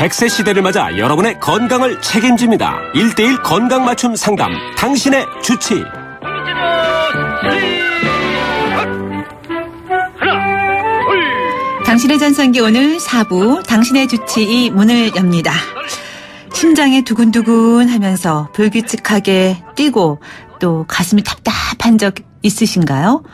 100세 시대를 맞아 여러분의 건강을 책임집니다. 1:1 건강 맞춤 상담, 당신의 주치. 당신의 전성기 오늘 4부 당신의 주치 이 문을 엽니다. 심장이 두근두근 하면서 불규칙하게 뛰고 또 가슴이 답답한 적 있으신가요?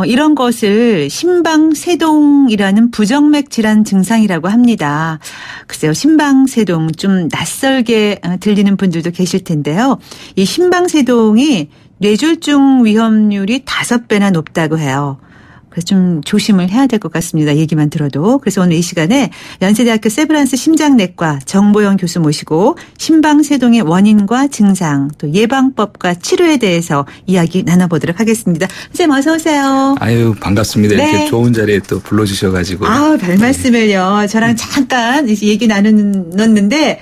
이런 것을 심방세동이라는 부정맥 질환 증상이라고 합니다. 글쎄요, 심방세동 좀 낯설게 들리는 분들도 계실 텐데요. 이 심방세동이 뇌졸중 위험률이 5배나 높다고 해요. 그래서 좀 조심을 해야 될 것 같습니다. 얘기만 들어도. 그래서 오늘 이 시간에 연세대학교 세브란스 심장내과 정보영 교수 모시고 심방세동의 원인과 증상, 또 예방법과 치료에 대해서 이야기 나눠보도록 하겠습니다. 선생님 어서 오세요. 아유, 반갑습니다. 네. 이렇게 좋은 자리에 또 불러주셔가지고. 아우, 별 말씀을요. 저랑 잠깐 얘기 나눴는데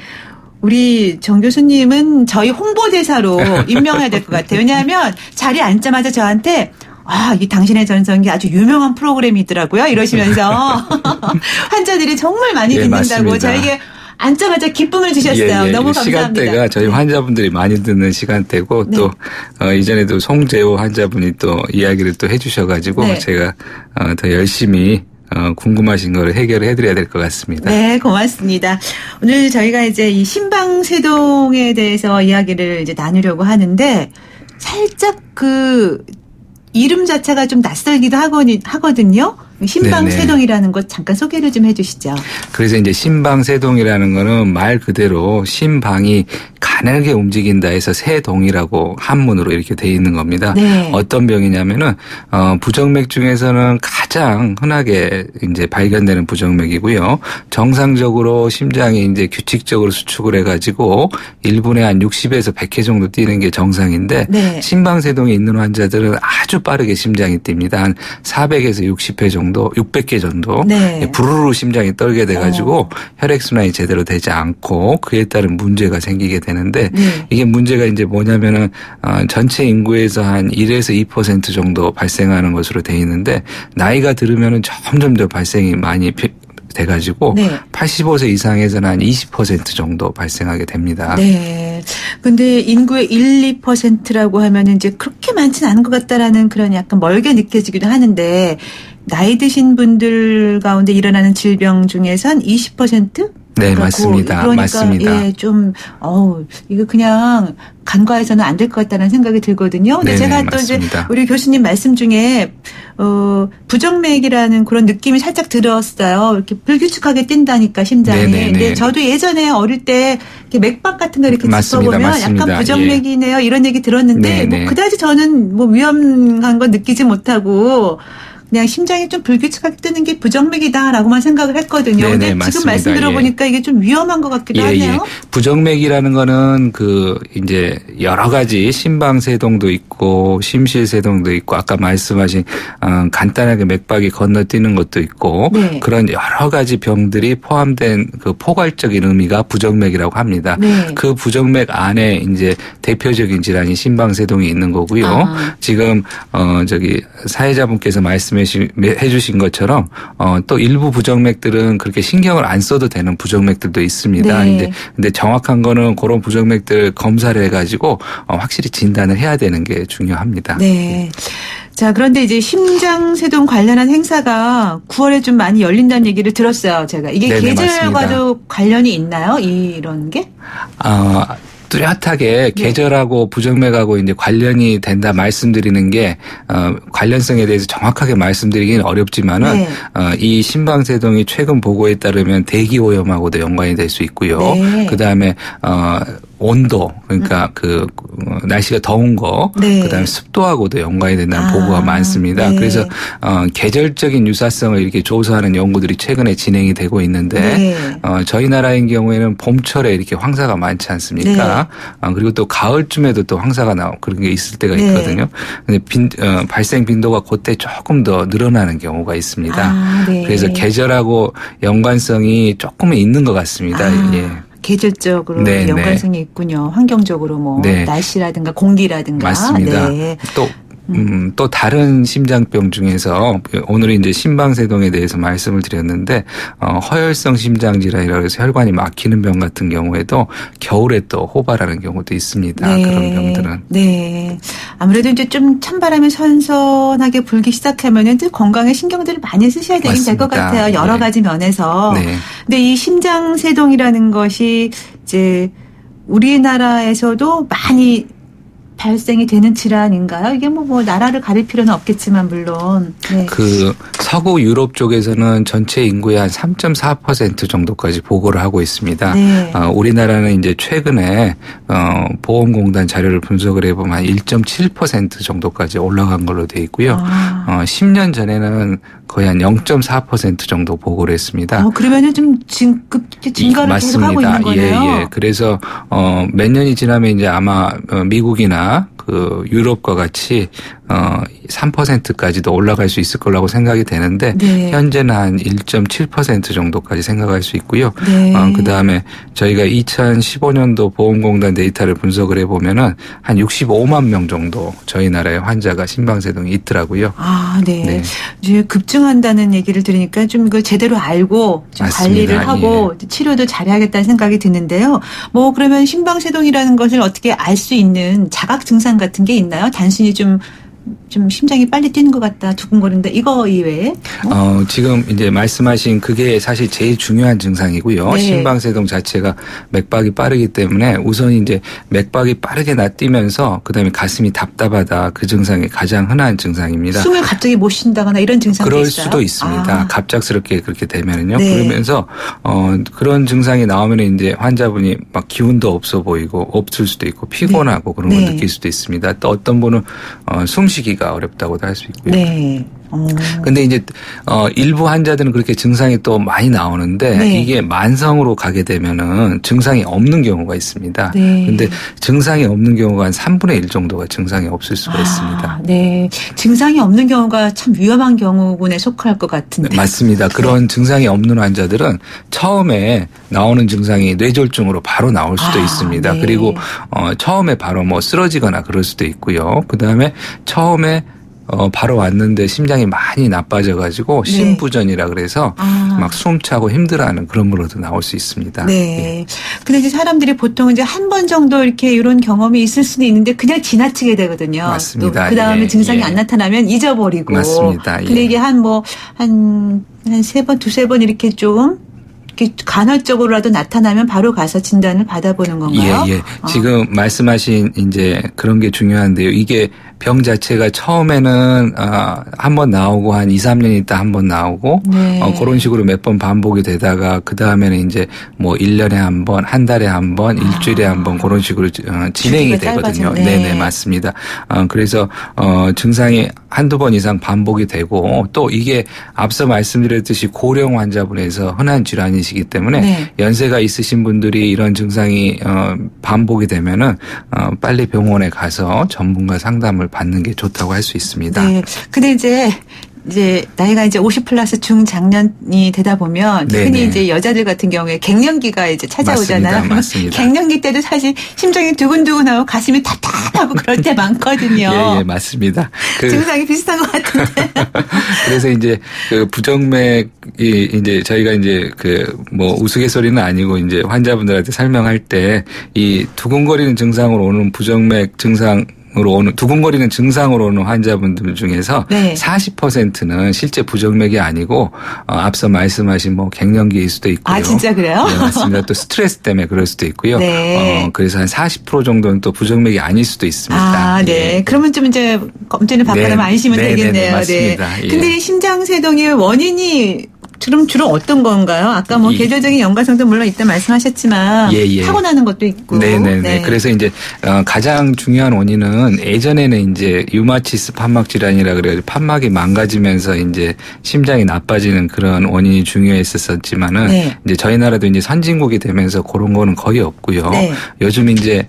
우리 정 교수님은 저희 홍보대사로 임명해야 될 것 같아요. 왜냐하면 자리에 앉자마자 저한테 이 당신의 전성기 아주 유명한 프로그램이 있더라고요. 이러시면서 환자들이 정말 많이 듣는다고 맞습니다. 저에게 앉자마자 기쁨을 주셨어요. 너무 감사합니다. 시간대가 저희 환자분들이 많이 듣는 시간대고 네. 또 이전에도 송재호 환자분이 또 이야기를 또 해주셔가지고 네. 제가 더 열심히 궁금하신 거를 해결을 해드려야 될 것 같습니다. 네, 고맙습니다. 오늘 저희가 이제 이 심방세동에 대해서 이야기를 이제 나누려고 하는데 살짝 이름 자체가 좀 낯설기도 하거든요. 심방세동이라는 것 잠깐 소개를 좀 해주시죠. 그래서 이제 심방세동이라는 거는 말 그대로 심방이 가늘게 움직인다 해서 세동이라고 한문으로 이렇게 돼 있는 겁니다. 네. 어떤 병이냐면은 부정맥 중에서는 가장 흔하게 이제 발견되는 부정맥이고요. 정상적으로 심장이 이제 규칙적으로 수축을 해가지고 1분에 한 60에서 100회 정도 뛰는 게 정상인데 네. 심방세동이 있는 환자들은 아주 빠르게 심장이 뜁니다. 한 400에서 60회 정도, 600개 정도. 네. 부르르 심장이 떨게 돼가지고 혈액순환이 제대로 되지 않고 그에 따른 문제가 생기게 되는데 네. 이게 문제가 이제 뭐냐면은 전체 인구에서 한 1에서 2% 정도 발생하는 것으로 돼 있는데 나이가 들으면은 점점 더 발생이 많이 돼가지고 네. 85세 이상에서는 한 20% 정도 발생하게 됩니다. 네. 근데 인구의 1, 2%라고 하면은 이제 그렇게 많지는 않은 것 같다라는 그런 약간 멀게 느껴지기도 하는데 나이 드신 분들 가운데 일어나는 질병 중에선 20%? 네, 맞습니다. 그러니까 맞습니다. 예, 좀 이거 그냥 간과해서는 안 될 것 같다는 생각이 들거든요. 근데 네네, 제가 또 맞습니다. 이제 우리 교수님 말씀 중에 부정맥이라는 그런 느낌이 살짝 들었어요. 이렇게 불규칙하게 뛴다니까 심장이. 네네네. 근데 저도 예전에 어릴 때 이렇게 맥박 같은 거 이렇게 맞습니다. 짚어보면 맞습니다. 약간 부정맥이네요. 이런 얘기 들었는데 네네. 그다지 저는 위험한 건 느끼지 못하고 그냥 심장이 좀 불규칙하게 뜨는 게 부정맥이다라고만 생각을 했거든요. 네네, 근데 지금 맞습니다. 말씀 들어보니까 이게 좀 위험한 것 같기도 하네요. 부정맥이라는 거는 이제 여러 가지 심방세동도 있고 심실세동도 있고 아까 말씀하신 간단하게 맥박이 건너뛰는 것도 있고 네. 그런 여러 가지 병들이 포함된 포괄적인 의미가 부정맥이라고 합니다. 네. 그 부정맥 안에 이제 대표적인 질환이 심방세동이 있는 거고요. 지금 사회자분께서 말씀해 주신 것처럼 또 일부 부정맥들은 그렇게 신경을 안 써도 되는 부정맥들도 있습니다. 네. 근데 정확한 거는 그런 부정맥들 검사를 해가지고 확실히 진단을 해야 되는 게 중요합니다. 네. 자, 그런데 이제 심장세동 관련한 행사가 9월에 좀 많이 열린다는 얘기를 들었어요. 제가 이게 네네, 계절과도 맞습니다. 관련이 있나요? 이런 게? 뚜렷하게 네. 계절하고 부정맥하고 이제 관련이 된다 말씀드리는 게 관련성에 대해서 정확하게 말씀드리기는 어렵지만은 네. 이 심방세동이 최근 보고에 따르면 대기오염하고도 연관이 될 수 있고요. 네. 그다음에 온도 그러니까 날씨가 더운 거 네. 그다음에 습도하고도 연관이 된다는 보고가 많습니다. 네. 그래서 계절적인 유사성을 이렇게 조사하는 연구들이 최근에 진행이 되고 있는데 네. 저희 나라인 경우에는 봄철에 이렇게 황사가 많지 않습니까? 그리고 또 가을쯤에도 또 황사가 나오고 그런 게 있을 때가 네. 있거든요. 근데 발생 빈도가 그때 조금 더 늘어나는 경우가 있습니다. 네. 그래서 계절하고 연관성이 조금은 있는 것 같습니다. 예. 계절적으로 네, 연관성이 있군요. 환경적으로 네. 날씨라든가 공기라든가. 맞습니다. 네. 또 또 다른 심장병 중에서 오늘은 이제 심방세동에 대해서 말씀을 드렸는데 허혈성 심장질환이라고 해서 혈관이 막히는 병 같은 경우에도 겨울에 또 호발하는 경우도 있습니다. 네. 그런 병들은. 네. 아무래도 이제 좀 찬바람이 선선하게 불기 시작하면은 건강에 신경들을 많이 쓰셔야 되긴 될 것 같아요. 여러 네. 가지 면에서. 네. 근데 이 심장세동이라는 것이 이제 우리나라에서도 많이 발생이 되는 질환인가요? 이게 뭐 나라를 가릴 필요는 없겠지만 물론. 네. 그 서구 유럽 쪽에서는 전체 인구의 한 3.4% 정도까지 보고를 하고 있습니다. 네. 우리나라는 이제 최근에 보험공단 자료를 분석을 해보면 한 1.7% 정도까지 올라간 걸로 돼 있고요. 10년 전에는 거의 한 0.4% 정도 보고를 했습니다. 그러면은 좀 증가를 계속 하고 있는 거네요. 예. 그래서 몇 년이 지나면 이제 아마 미국이나 그 유럽과 같이 3%까지도 올라갈 수 있을 거라고 생각이 되는데 네. 현재는 한 1.7% 정도까지 생각할 수 있고요. 네. 그다음에 저희가 2015년도 보험공단 데이터를 분석을 해보면은 한 65만 명 정도 저희 나라에 환자가 심방세동이 있더라고요. 네. 네. 이제 급증한다는 얘기를 들으니까 좀 이걸 제대로 알고 좀 맞습니다. 관리를 하고 치료도 잘해야겠다는 생각이 드는데요. 뭐 그러면 심방세동이라는 것을 어떻게 알 수 있는 자각 증상 같은 게 있나요? 단순히 좀 심장이 빨리 뛰는 것 같다, 두근거린다, 이거 이외에? 지금 이제 말씀하신 그게 사실 제일 중요한 증상이고요. 네. 심방세동 자체가 맥박이 빠르기 때문에 우선 이제 맥박이 빠르게 낮뛰면서 그다음에 가슴이 답답하다, 그 증상이 가장 흔한 증상입니다. 숨을 갑자기 못 쉰다거나 이런 증상도 그럴 있어요? 수도 있습니다. 갑작스럽게 그렇게 되면은요. 네. 그러면서 그런 증상이 나오면 이제 환자분이 막 기운도 없어 보이고 없을 수도 있고 피곤하고 그런 걸 느낄 수도 있습니다. 또 어떤 분은 숨쉬기가 어렵다고도 할 수 있고요. 네. 근데 이제 일부 환자들은 그렇게 증상이 또 많이 나오는데 네. 이게 만성으로 가게 되면은 증상이 없는 경우가 있습니다. 네. 근데 증상이 없는 경우가 한 3분의 1 정도가 증상이 없을 수가 있습니다. 네. 증상이 없는 경우가 참 위험한 경우군에 속할 것 같은데. 맞습니다. 그런 증상이 없는 환자들은 처음에 나오는 증상이 뇌졸중으로 바로 나올 수도 있습니다. 네. 그리고 처음에 바로 뭐 쓰러지거나 그럴 수도 있고요. 그다음에 처음에 바로 왔는데 심장이 많이 나빠져가지고 네. 심부전이라 그래서 막 숨차고 힘들어하는 그런 걸로도 나올 수 있습니다. 네. 근데 이제 사람들이 보통 이제 한 번 정도 이렇게 이런 경험이 있을 수도 있는데 그냥 지나치게 되거든요. 맞습니다. 그 다음에 예, 증상이 예. 안 나타나면 잊어버리고. 맞습니다. 근데 예. 이게 한 세 번, 두세 번 이렇게 좀 이렇게 간헐적으로라도 나타나면 바로 가서 진단을 받아보는 건가요? 예. 지금 말씀하신 이제 그런 게 중요한데요. 이게 병 자체가 처음에는 한 번 나오고 한 2, 3년 있다 한 번 나오고 네. 그런 식으로 몇 번 반복이 되다가 그다음에는 이제 뭐 1년에 한 번, 한 달에 한 번, 일주일에 한 번 그런 식으로 진행이 되거든요. 짧아졌네. 네네, 맞습니다. 그래서 증상이 한두 번 이상 반복이 되고 또 이게 앞서 말씀드렸듯이 고령 환자분에서 흔한 질환이시기 때문에 네. 연세가 있으신 분들이 이런 증상이 반복이 되면은 빨리 병원에 가서 전문가 상담을 받는 게 좋다고 할 수 있습니다. 네. 근데 이제 나이가 이제 50 플러스 중장년이 되다 보면 네네. 흔히 이제 여자들 같은 경우에 갱년기가 이제 찾아오잖아요. 맞습니다. 갱년기 때도 사실 심장이 두근두근하고 가슴이 답답하고 그럴 때 많거든요. 예, 맞습니다. 증상이 비슷한 것 같은데. 그래서 이제 그 부정맥이 이제 저희가 이제 그 뭐 우스갯소리는 아니고 이제 환자분들한테 설명할 때 이 두근거리는 증상으로 오는 부정맥 증상 두근거리는 증상으로 오는 환자분들 중에서 네. 40%는 실제 부정맥이 아니고 앞서 말씀하신 뭐 갱년기일 수도 있고요. 아, 진짜 그래요? 네, 맞습니다. 또 스트레스 때문에 그럴 수도 있고요. 네. 그래서 한 40% 정도는 또 부정맥이 아닐 수도 있습니다. 아, 네. 예. 그러면 좀 이제 검진을 받거나 네. 안심은 네, 되겠네요. 네, 맞습니다. 예. 근데 이 심장세동의 원인이 그럼 주로 어떤 건가요? 아까 뭐 계절적인 연관성도 물론 있다 말씀하셨지만 예. 타고나는 것도 있고. 네네네. 네. 그래서 이제 가장 중요한 원인은 예전에는 이제 류마티스 판막 질환이라 그래가지고 판막이 망가지면서 이제 심장이 나빠지는 그런 원인이 중요했었지만은 네. 이제 저희 나라도 이제 선진국이 되면서 그런 거는 거의 없고요. 네. 요즘 이제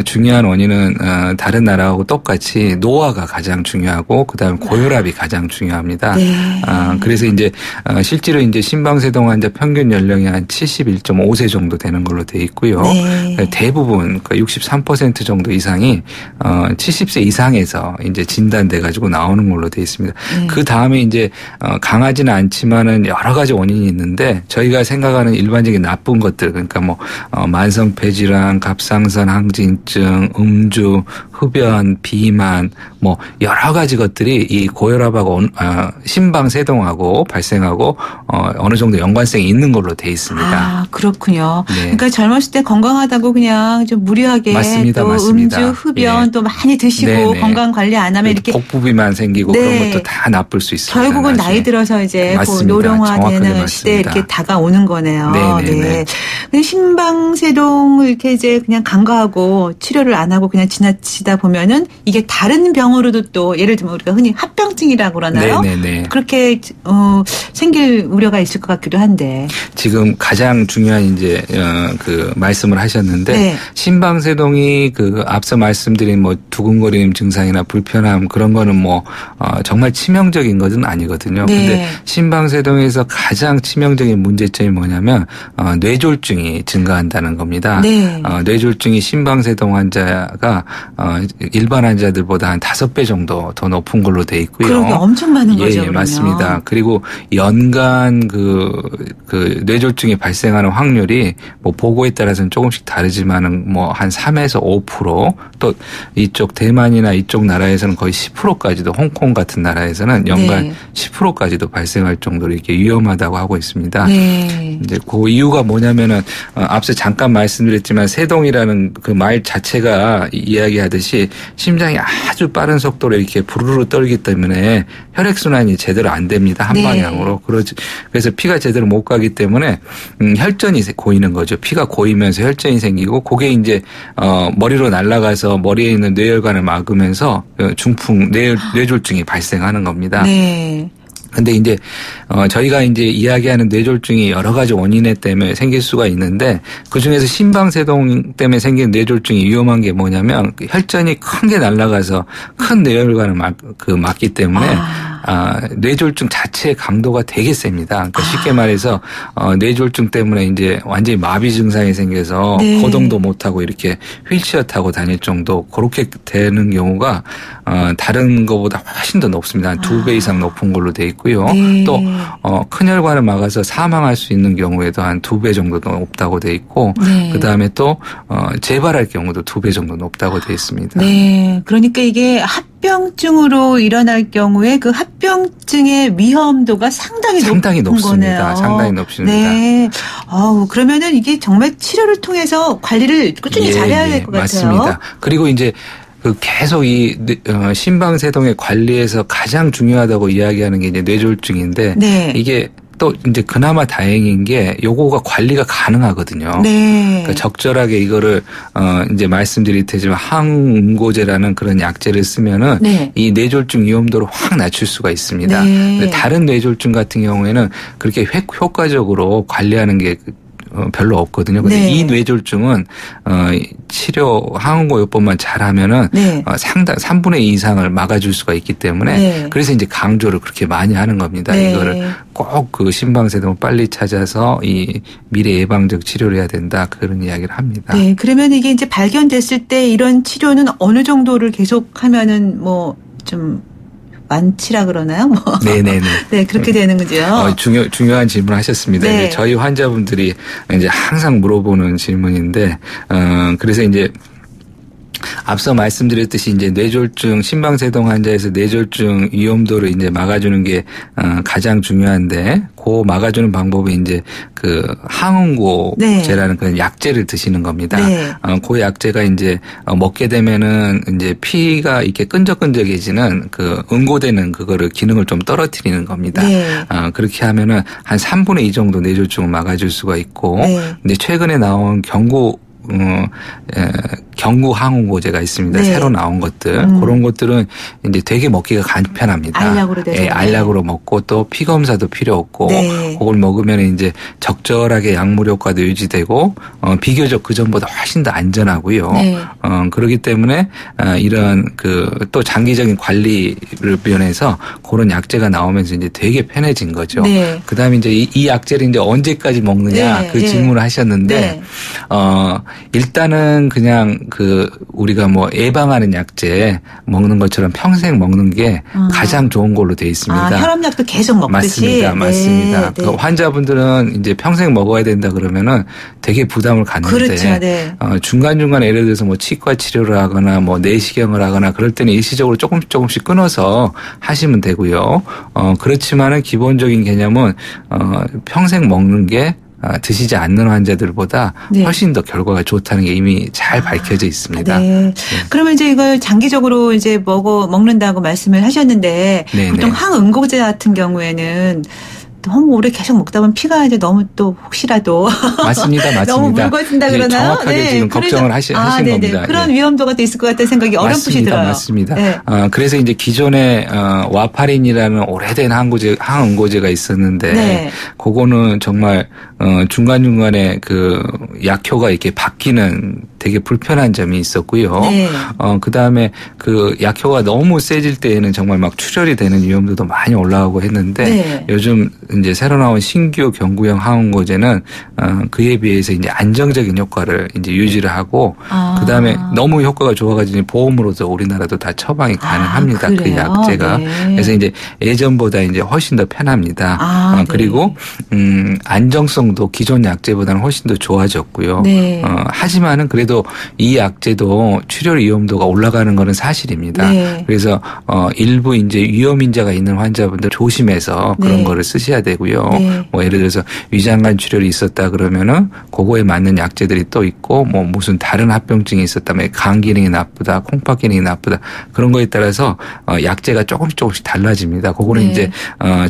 중요한 원인은 다른 나라하고 똑같이 노화가 가장 중요하고 그다음에 고혈압이 가장 중요합니다. 네. 그래서 이제 실제로 이제 심방세동 환자 평균 연령이 한 71.5세 정도 되는 걸로 돼 있고요. 네. 대부분 그러니까 63% 정도 이상이 70세 이상에서 이제 진단돼 가지고 나오는 걸로 돼 있습니다. 그 다음에 이제 강하지는 않지만은 여러 가지 원인이 있는데 저희가 생각하는 일반적인 나쁜 것들 그러니까 뭐 만성 폐질환, 갑상선 항진증, 음주, 흡연, 비만 뭐 여러 가지 것들이 이 고혈압하고 심방세동하고 발생하고 어느 정도 연관성이 있는 걸로 돼 있습니다. 아, 그렇군요. 네. 그러니까 젊었을 때 건강하다고 그냥 좀 무리하게 맞습니다, 또 맞습니다. 음주, 흡연 예. 또 많이 드시고 네네. 건강 관리 안 하면 이렇게 복부비만 생기고 네. 그런 것도 다 나쁠 수 있습니다. 결국은 나중에. 나이 들어서 이제 맞습니다. 노령화되는 정확하게 시대에 맞습니다. 이렇게 다가오는 거네요. 네네네. 네. 근데 심방세동을 이렇게 이제 그냥 간과하고 치료를 안 하고 그냥 지나치다 보면은 이게 다른 병으로도 또 예를 들면 우리가 흔히 합병증이라고 그러나요? 네네네. 그렇게 생길 우려가 있을 것 같기도 한데. 지금 가장 중요한 이제 그 말씀을 하셨는데 네. 심방세동이 그 앞서 말씀드린 뭐 두근거림 증상이나 불편함 그런 거는 뭐 정말 치명적인 것은 아니거든요. 네. 근데 심방세동에서 가장 치명적인 문제점이 뭐냐면 뇌졸중이 증가한다는 겁니다. 네. 뇌졸중이 심방세동 환자가 일반 환자들보다 한 5배 정도 더 높은 걸로 돼 있고요. 그런 게 엄청 많은 거죠. 예, 그러면. 맞습니다. 그리고 연간 그 뇌졸중이 발생하는 확률이 뭐 보고에 따라서는 조금씩 다르지만은 뭐 한 3에서 5% 또 이쪽 대만이나 이쪽 나라에서는 거의 10%까지도 홍콩 같은 나라에서는 연간 네. 10%까지도 발생할 정도로 이렇게 위험하다고 하고 있습니다. 네. 이제 그 이유가 뭐냐면은 앞서 잠깐 말씀드렸지만 세동이라는 그 말 자체가 이야기하듯이 심장이 아주 빠른 속도로 이렇게 부르르 떨기 때문에 혈액순환이 제대로 안 됩니다. 한 네. 방향으로. 그래서 피가 제대로 못 가기 때문에 혈전이 고이는 거죠. 피가 고이면서 혈전이 생기고 그게 이제 머리로 날아가서 머리에 있는 뇌혈관을 막으면서 중풍 뇌졸중이 발생하는 겁니다. 네. 근데 이제 저희가 이제 이야기하는 뇌졸중이 여러 가지 원인 때문에 생길 수가 있는데 그중에서 심방세동 때문에 생긴 뇌졸중이 위험한 게 뭐냐면 혈전이 큰 게 날아가서 큰 뇌혈관을 막기 때문에 뇌졸중 자체의 강도가 되게 셉니다. 그러니까 쉽게 말해서 뇌졸중 때문에 이제 완전히 마비 증상이 생겨서 네. 거동도 못하고 이렇게 휠체어 타고 다닐 정도 그렇게 되는 경우가 다른 것보다 훨씬 더 높습니다. 한 2배 이상 높은 걸로 돼 있고요. 네. 또 큰 혈관을 막아서 사망할 수 있는 경우에도 한 2배 정도 높다고 돼 있고 네. 그다음에 또 재발할 경우도 2배 정도 높다고 돼 있습니다. 네. 그러니까 이게 합병증으로 일어날 경우에 그 합병증의 위험도가 상당히 높은 높습니다. 거네요. 상당히 높습니다. 네. 그러면은 이게 정말 치료를 통해서 관리를 꾸준히 잘해야 될 것 같아요. 맞습니다. 그리고 이제 계속 이 심방세동의 관리에서 가장 중요하다고 이야기하는 게 이제 뇌졸중인데 네. 이게 또 이제 그나마 다행인 게 요거가 관리가 가능하거든요. 네. 그러니까 적절하게 이거를 이제 말씀드릴 테지만 항응고제라는 그런 약제를 쓰면은 네. 이 뇌졸중 위험도를 확 낮출 수가 있습니다. 네. 근데 다른 뇌졸중 같은 경우에는 그렇게 효과적으로 관리하는 게 별로 없거든요. 근데 네. 이 뇌졸중은 치료 항응고요법만 잘하면은 네. 상당 3분의 2 이상을 막아줄 수가 있기 때문에 네. 그래서 이제 강조를 그렇게 많이 하는 겁니다. 네. 이거를 꼭 그 심방세동을 빨리 찾아서 이 미래 예방적 치료를 해야 된다 그런 이야기를 합니다. 네. 그러면 이게 이제 발견됐을 때 이런 치료는 어느 정도를 계속하면은 뭐 좀 완치라 그러나요? 뭐. 네네네. 네, 그렇게 되는 거죠. 중요한 질문 하셨습니다. 네. 이제 저희 환자분들이 이제 항상 물어보는 질문인데, 그래서 이제 앞서 말씀드렸듯이 이제 뇌졸중, 심방세동 환자에서 뇌졸중 위험도를 이제 막아주는 게 가장 중요한데, 그 막아주는 방법이 이제 그 항응고제라는 네. 그런 약제를 드시는 겁니다. 네. 그 약제가 이제 먹게 되면은 이제 피가 이렇게 끈적끈적해지는 그 응고되는 그거를 기능을 좀 떨어뜨리는 겁니다. 네. 그렇게 하면은 한 3분의 2 정도 뇌졸중을 막아줄 수가 있고, 네. 근데 최근에 나온 경구 경구 항응고제가 있습니다. 네. 새로 나온 것들. 그런 것들은 이제 되게 먹기가 간편합니다. 알약으로 돼서. 예, 알약으로 먹고 또 피 검사도 필요 없고 네. 그걸 먹으면 이제 적절하게 약물 효과도 유지되고 비교적 그 전보다 훨씬 더 안전하고요. 네. 그렇기 때문에 이런 또 장기적인 관리를 면해서 그런 약제가 나오면서 이제 되게 편해진 거죠. 네. 그다음에 이제 이 약제를 이제 언제까지 먹느냐 네. 그 질문을 하셨는데 네. 일단은 그냥 우리가 뭐 예방하는 약제 먹는 것처럼 평생 먹는 게 가장 좋은 걸로 돼 있습니다. 혈압약도 계속 먹듯이. 맞습니다. 네. 그 환자분들은 이제 평생 먹어야 된다 그러면은 되게 부담을 갖는데 그렇죠. 네. 중간중간 예를 들어서 뭐 치과 치료를 하거나 뭐 내시경을 하거나 그럴 때는 일시적으로 조금씩 끊어서 하시면 되고요. 그렇지만은 기본적인 개념은 평생 먹는 게 드시지 않는 환자들보다 네. 훨씬 더 결과가 좋다는 게 이미 잘 밝혀져 있습니다. 네. 네. 그러면 이제 이걸 장기적으로 이제 먹는다고 말씀을 하셨는데 네네. 보통 항응고제 같은 경우에는 너무 오래 계속 먹다 보면 피가 이제 너무 또 혹시라도 맞습니다. 너무 묽어진다 그러나요? 정확하게 지금 걱정을 하신 겁니다. 그런 예. 위험도가 또 있을 것 같다는 생각이 어렴풋이 들어요. 맞습니다. 네. 그래서 이제 기존에 와파린이라는 오래된 항응고제가 있었는데 네. 그거는 정말 중간중간에 그 약효가 이렇게 바뀌는 되게 불편한 점이 있었고요. 네. 그다음에 그 약효가 너무 세질 때에는 정말 막 출혈이 되는 위험도도 많이 올라가고 했는데 네. 요즘 이제 새로 나온 신규 경구형 항응고제는 그에 비해서 이제 안정적인 효과를 이제 유지를 하고 그다음에 너무 효과가 좋아가지고 보험으로도 우리나라도 다 처방이 가능합니다. 그 약제가. 네. 그래서 이제 예전보다 이제 훨씬 더 편합니다. 네. 그리고 안정성도 기존 약제보다는 훨씬 더 좋아졌고요. 네. 하지만은 그래도 이 약제도 출혈 위험도가 올라가는 거는 사실입니다. 네. 그래서 일부 이제 위험인자가 있는 환자분들 조심해서 그런 네. 거를 쓰셔야 되고요. 네. 뭐 예를 들어서 위장관 출혈이 있었다 그러면은 그거에 맞는 약제들이 또 있고 뭐 무슨 다른 합병증이 있었다면 간 기능이 나쁘다, 콩팥 기능이 나쁘다 그런 거에 따라서 약제가 조금씩 달라집니다. 그거는 네. 이제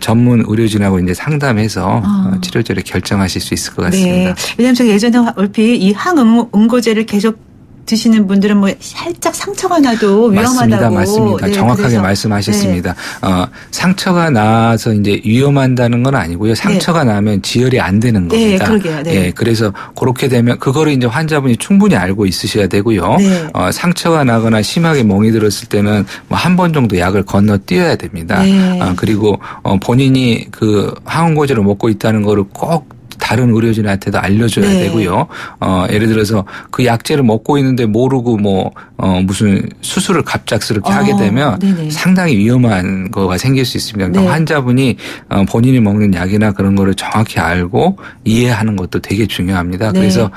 전문 의료진하고 이제 상담해서 치료제를 결정하실 수 있을 것 같습니다. 네. 왜냐하면 제가 예전에 얼핏 이 항응고제를 계속 드시는 분들은 뭐 살짝 상처가 나도 위험하다고. 맞습니다. 네, 정확하게 그래서. 말씀하셨습니다. 네. 상처가 나서 이제 위험한다는 건 아니고요. 상처가 나면 지혈이 안 되는 겁니다. 네, 그러게요. 네. 예, 그래서 그렇게 되면 그거를 이제 환자분이 충분히 알고 있으셔야 되고요. 네. 상처가 나거나 심하게 멍이 들었을 때는 뭐 한 번 정도 약을 건너뛰어야 됩니다. 네. 그리고 본인이 그 항응고제를 먹고 있다는 거를 꼭 다른 의료진한테도 알려줘야 네. 되고요. 예를 들어서 그 약제를 먹고 있는데 모르고 무슨 수술을 갑작스럽게 하게 되면 네네. 상당히 위험한 거가 생길 수 있습니다. 그러니까 네. 환자분이 본인이 먹는 약이나 그런 거를 정확히 알고 이해하는 것도 되게 중요합니다. 네. 그래서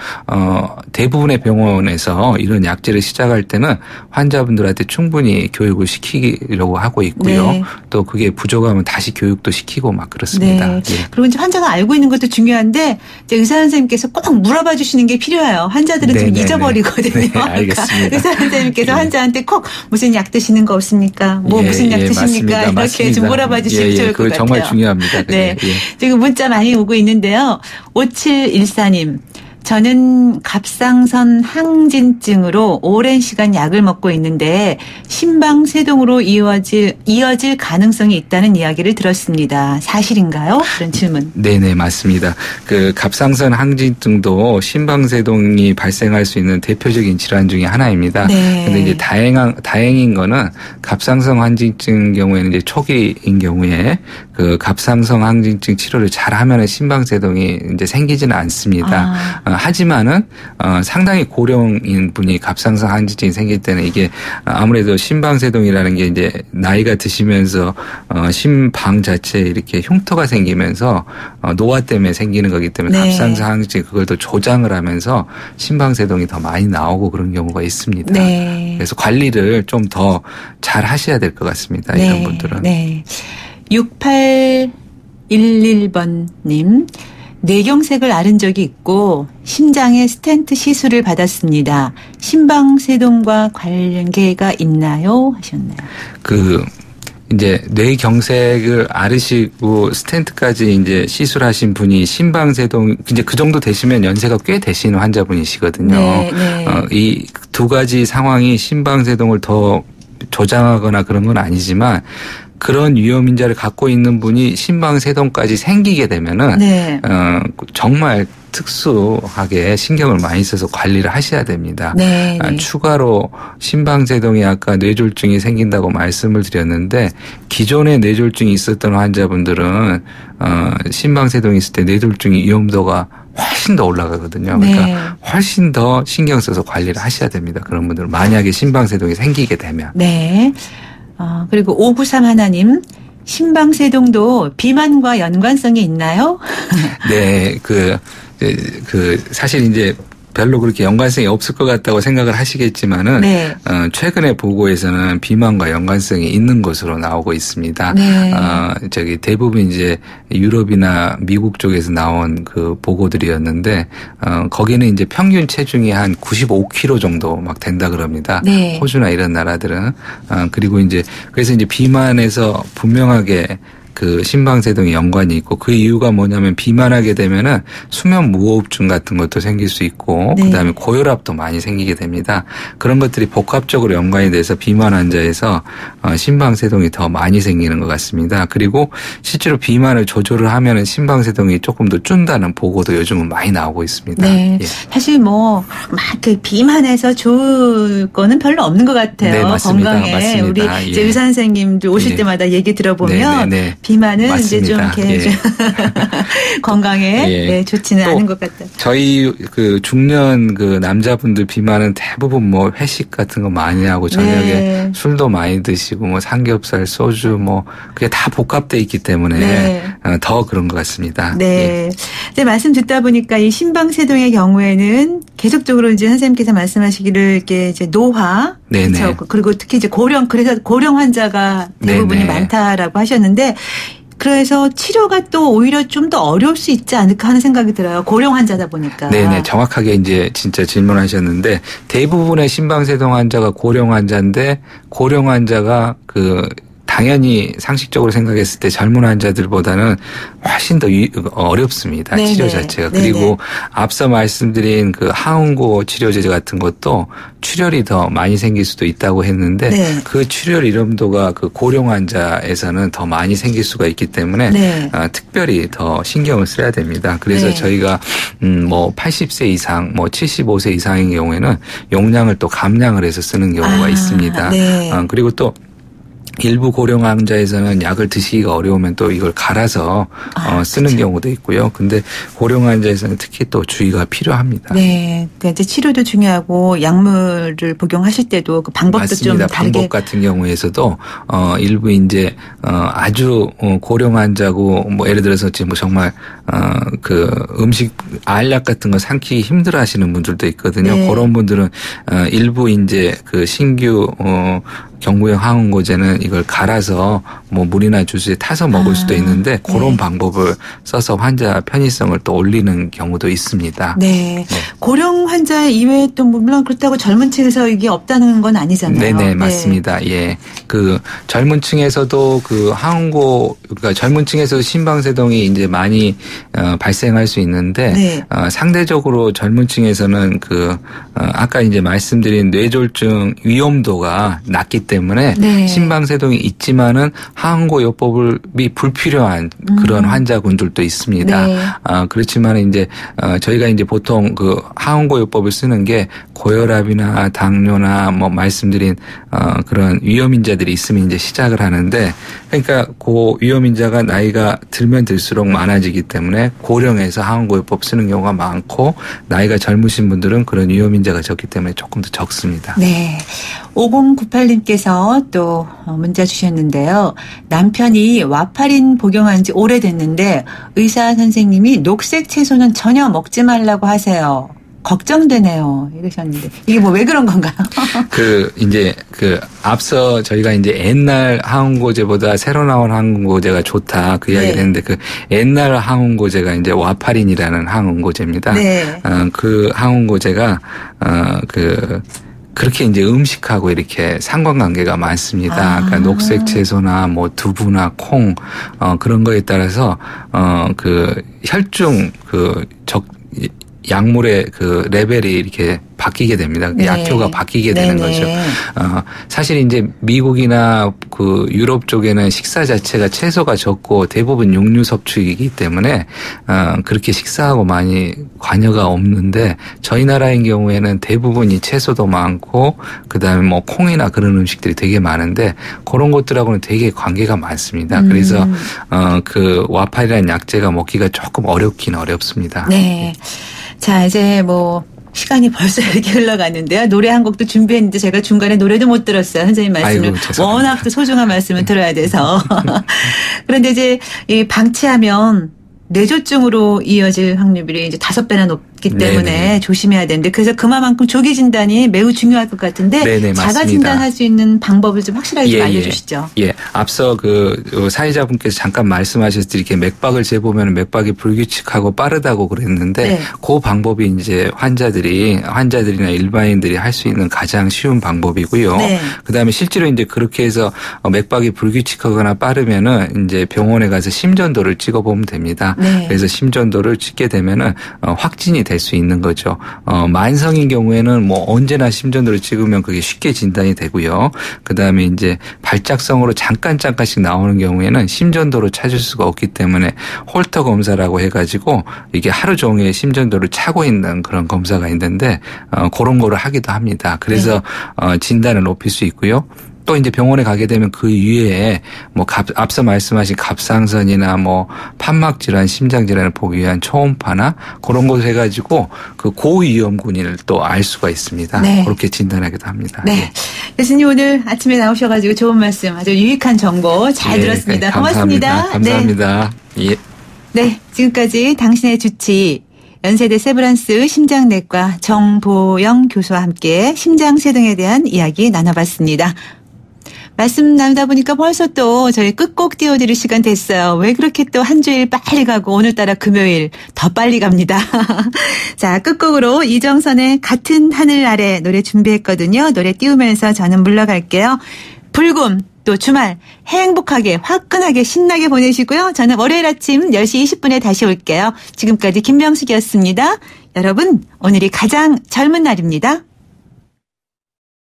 대부분의 병원에서 이런 약제를 시작할 때는 환자분들한테 충분히 교육을 시키려고 하고 있고요. 네. 또 그게 부족하면 다시 교육도 시키고 막 그렇습니다. 네. 예. 그리고 이제 환자가 알고 있는 것도 중요한데 이제 의사 선생님께서 꼭 물어봐 주시는 게 필요해요. 환자들은 좀 네네네. 잊어버리거든요. 네, 알겠습니다. 그러니까 의사 선생님께서 환자한테 꼭 무슨 약 드시는 거 없습니까? 무슨 약 드십니까? 이렇게 맞습니다. 좀 물어봐 주시면 좋을 것 그거 같아요. 정말 중요합니다. 네. 예. 지금 문자 많이 오고 있는데요. 5714님. 저는 갑상선 항진증으로 오랜 시간 약을 먹고 있는데 심방세동으로 이어질 가능성이 있다는 이야기를 들었습니다. 사실인가요? 그런 질문. 네네, 맞습니다. 그 갑상선 항진증도 심방세동이 발생할 수 있는 대표적인 질환 중에 하나입니다. 네. 근데 이제 다행인 거는 갑상선 항진증 경우에는 이제 초기인 경우에 그 갑상선 항진증 치료를 잘 하면은 심방세동이 이제 생기지는 않습니다. 하지만은 상당히 고령인 분이 갑상선 항진증이 생길 때는 이게 아무래도 심방세동이라는 게 이제 나이가 드시면서 심방 자체에 이렇게 흉터가 생기면서 노화 때문에 생기는 거기 때문에 네. 갑상선 항진증 그걸 또 조장을 하면서 심방세동이 더 많이 나오고 그런 경우가 있습니다. 네. 그래서 관리를 좀 더 잘 하셔야 될 것 같습니다. 네. 이런 분들은. 네. 6811번님. 뇌경색을 앓은 적이 있고 심장에 스텐트 시술을 받았습니다. 심방세동과 관련계가 있나요? 하셨나요? 이제 뇌경색을 앓으시고 스텐트까지 이제 시술하신 분이 심방세동 이제 그 정도 되시면 연세가 꽤 되신 환자분이시거든요. 네, 네. 이 두 가지 상황이 심방세동을 더 조장하거나 그런 건 아니지만 그런 위험인자를 갖고 있는 분이 심방세동까지 생기게 되면은 네. 정말 특수하게 신경을 많이 써서 관리를 하셔야 됩니다. 네, 네. 추가로 심방세동이 아까 뇌졸중이 생긴다고 말씀을 드렸는데 기존에 뇌졸중이 있었던 환자분들은 심방세동이 있을 때 뇌졸중이 위험도가 훨씬 더 올라가거든요. 그러니까 네. 훨씬 더 신경 써서 관리를 하셔야 됩니다. 그런 분들은 만약에 심방세동이 생기게 되면. 네. 그리고 593 하나님. 심방세동도 비만과 연관성이 있나요? 네, 사실 이제 별로 그렇게 연관성이 없을 것 같다고 생각을 하시겠지만은 네. 최근의 보고에서는 비만과 연관성이 있는 것으로 나오고 있습니다. 네. 대부분 이제 유럽이나 미국 쪽에서 나온 그 보고들이었는데 거기는 이제 평균 체중이 한 95kg 정도 막 된다 그럽니다. 네. 호주나 이런 나라들은 그리고 이제 그래서 이제 비만에서 분명하게 그 심방세동이 연관이 있고 그 이유가 뭐냐면 비만하게 되면은 수면 무호흡증 같은 것도 생길 수 있고 네. 그다음에 고혈압도 많이 생기게 됩니다. 그런 것들이 복합적으로 연관이 돼서 비만 환자에서 심방세동이 더 많이 생기는 것 같습니다. 그리고 실제로 비만을 조절을 하면은 심방세동이 조금 더 준다는 보고도 요즘은 많이 나오고 있습니다. 네. 예. 사실 막 그 비만해서 좋을 거는 별로 없는 것 같아요. 네, 맞습니다. 건강에. 맞습니다. 우리 이제 예. 의사 선생님들 오실 네. 때마다 얘기 들어보면 네. 비만은 맞습니다. 이제 좀 이렇게 예. 좀 건강에 예. 네, 좋지는 또 않은 것 같아요. 저희 그 중년 그 남자분들 비만은 대부분 뭐 회식 같은 거 많이 하고 저녁에 네. 술도 많이 드시고 뭐 삼겹살, 소주 뭐 그게 다 복합돼 있기 때문에 네. 더 그런 것 같습니다. 예. 네. 이제 말씀 듣다 보니까 이 심방세동의 경우에는 계속적으로 이제 선생님께서 말씀하시기를 이렇게 이제 노화, 네네. 그렇죠? 그리고 특히 이제 그래서 고령 환자가 대부분이 네네. 많다라고 하셨는데 그래서 치료가 또 오히려 좀 더 어려울 수 있지 않을까 하는 생각이 들어요. 고령 환자다 보니까. 네네. 정확하게 이제 진짜 질문하셨는데 대부분의 심방세동 환자가 고령 환자인데 고령 환자가 당연히 상식적으로 생각했을 때 젊은 환자들보다는 훨씬 더 어렵습니다. 네네. 치료 자체가. 네네. 그리고 앞서 말씀드린 그 항응고 치료제 같은 것도 출혈이 더 많이 생길 수도 있다고 했는데 네. 그 출혈 위험도가 그 고령 환자에서는 더 많이 생길 수가 있기 때문에 네. 특별히 더 신경을 써야 됩니다. 그래서 네. 저희가 뭐 80세 이상, 뭐 75세 이상의 경우에는 용량을 또 감량을 해서 쓰는 경우가 있습니다. 네. 그리고 또 일부 고령 환자에서는 약을 드시기가 어려우면 또 이걸 갈아서 쓰는 그렇죠. 경우도 있고요. 근데 고령 환자에서는 특히 또 주의가 필요합니다. 네. 그러니까 이제 치료도 중요하고 약물을 복용하실 때도 그 방법도 맞습니다. 좀 다르게. 방법 같은 경우에서도 일부 이제 아주 고령 환자고 뭐 예를 들어서 지금 정말 그 음식 알약 같은 거 삼키기 힘들어하시는 분들도 있거든요. 네. 그런 분들은 일부 이제 그 신규 경구용 항응고제는 이걸 갈아서 뭐 물이나 주스에 타서 먹을 수도 있는데 그런 네. 방법을 써서 환자 편의성을 또 올리는 경우도 있습니다. 네. 고령 환자 이외에 또 물론 그렇다고 젊은 층에서 이게 없다는 건 아니잖아요. 네네, 맞습니다. 예. 그 젊은 층에서도 그 항응고, 그러니까 젊은 층에서도 심방세동이 이제 많이 발생할 수 있는데 네. 상대적으로 젊은 층에서는 아까 이제 말씀드린 뇌졸중 위험도가 낮기 때문에 네. 심방세동이 있지만은 항응고요법이 불필요한 그런 환자군들도 있습니다. 네. 그렇지만 이제 저희가 이제 보통 그 항응고요법을 쓰는 게 고혈압이나 당뇨나 뭐 말씀드린 그런 위험인자들이 있으면 이제 시작을 하는데 그러니까 그 위험인자가 나이가 들면 들수록 많아지기 때문에 고령에서 항응고요법 쓰는 경우가 많고 나이가 젊으신 분들은 그런 위험인자가 적기 때문에 조금 더 적습니다. 네. 5098님께서 또 문자 주셨는데요. 남편이 와파린 복용한 지 오래됐는데 의사 선생님이 녹색 채소는 전혀 먹지 말라고 하세요. 걱정되네요. 이러셨는데 이게 뭐 왜 그런 건가요? 앞서 저희가 이제 옛날 항응고제보다 새로 나온 항응고제가 좋다 그 이야기를 네. 했는데 그 옛날 항응고제가 이제 와파린이라는 항응고제입니다. 네. 그 항응고제가 그렇게 이제 음식하고 이렇게 상관관계가 많습니다. 그러니까 녹색 채소나 뭐 두부나 콩, 그런 거에 따라서, 그 혈중 약물의 그 레벨이 이렇게 바뀌게 됩니다. 네. 약효가 바뀌게 되는 네네. 거죠. 사실 이제 미국이나 그 유럽 쪽에는 식사 자체가 채소가 적고 대부분 육류 섭취이기 때문에 그렇게 식사하고 많이 관여가 없는데 저희 나라인 경우에는 대부분이 채소도 많고 그다음에 뭐 콩이나 그런 음식들이 되게 많은데 그런 것들하고는 되게 관계가 많습니다. 그래서 그 와파리라는 약재가 먹기가 조금 어렵긴 어렵습니다. 네. 자, 이제 뭐 시간이 벌써 이렇게 흘러가는데요. 노래 한 곡도 준비했는데 제가 중간에 노래도 못 들었어요. 선생님 말씀을. 아이고, 워낙 또 소중한 말씀을 들어야 돼서. 그런데 이제 이 방치하면 뇌졸중으로 이어질 확률이 이제 5배나 높기 때문에 네네. 조심해야 되는데 그래서 그만큼 조기 진단이 매우 중요할 것 같은데 네네, 자가 맞습니다. 진단할 수 있는 방법을 좀 확실하게 좀 알려주시죠. 예. 앞서 그 사회자분께서 잠깐 말씀하셨을 때 이렇게 맥박을 재보면 맥박이 불규칙하고 빠르다고 그랬는데 네. 그 방법이 이제 환자들이나 일반인들이 할 수 있는 가장 쉬운 방법이고요. 네. 그다음에 실제로 이제 그렇게 해서 맥박이 불규칙하거나 빠르면은 이제 병원에 가서 심전도를 찍어보면 됩니다. 네. 그래서 심전도를 찍게 되면은 확진이 될 수 있는 거죠. 만성인 경우에는 뭐 언제나 심전도를 찍으면 그게 쉽게 진단이 되고요. 그다음에 이제 발작성으로 잠깐씩 나오는 경우에는 심전도를 찾을 수가 없기 때문에 홀터 검사라고 해가지고 이게 하루 종일 심전도를 차고 있는 그런 검사가 있는데 그런 거를 하기도 합니다. 그래서 진단을 높일 수 있고요. 또 이제 병원에 가게 되면 그 이외에 뭐 앞서 말씀하신 갑상선이나 뭐 판막 질환, 심장 질환을 보기 위한 초음파나 그런 것을 해가지고 그 고위험군인을 또 알 수가 있습니다. 네. 그렇게 진단하기도 합니다. 네. 예. 교수님 오늘 아침에 나오셔가지고 좋은 말씀 아주 유익한 정보 잘 예, 들었습니다. 감사합니다. 고맙습니다. 감사합니다. 예. 네. 지금까지 당신의 주치 연세대 세브란스 심장내과 정보영 교수와 함께 심장쇠등에 대한 이야기 나눠봤습니다. 말씀 나누다 보니까 벌써 또 저희 끝곡 띄워드릴 시간 됐어요. 왜 그렇게 또 한 주일 빨리 가고 오늘따라 금요일 더 빨리 갑니다. 자, 끝곡으로 이정선의 같은 하늘 아래 노래 준비했거든요. 노래 띄우면서 저는 물러갈게요. 불금 또 주말 행복하게 화끈하게 신나게 보내시고요. 저는 월요일 아침 10시 20분에 다시 올게요. 지금까지 김명숙이었습니다. 여러분 오늘이 가장 젊은 날입니다.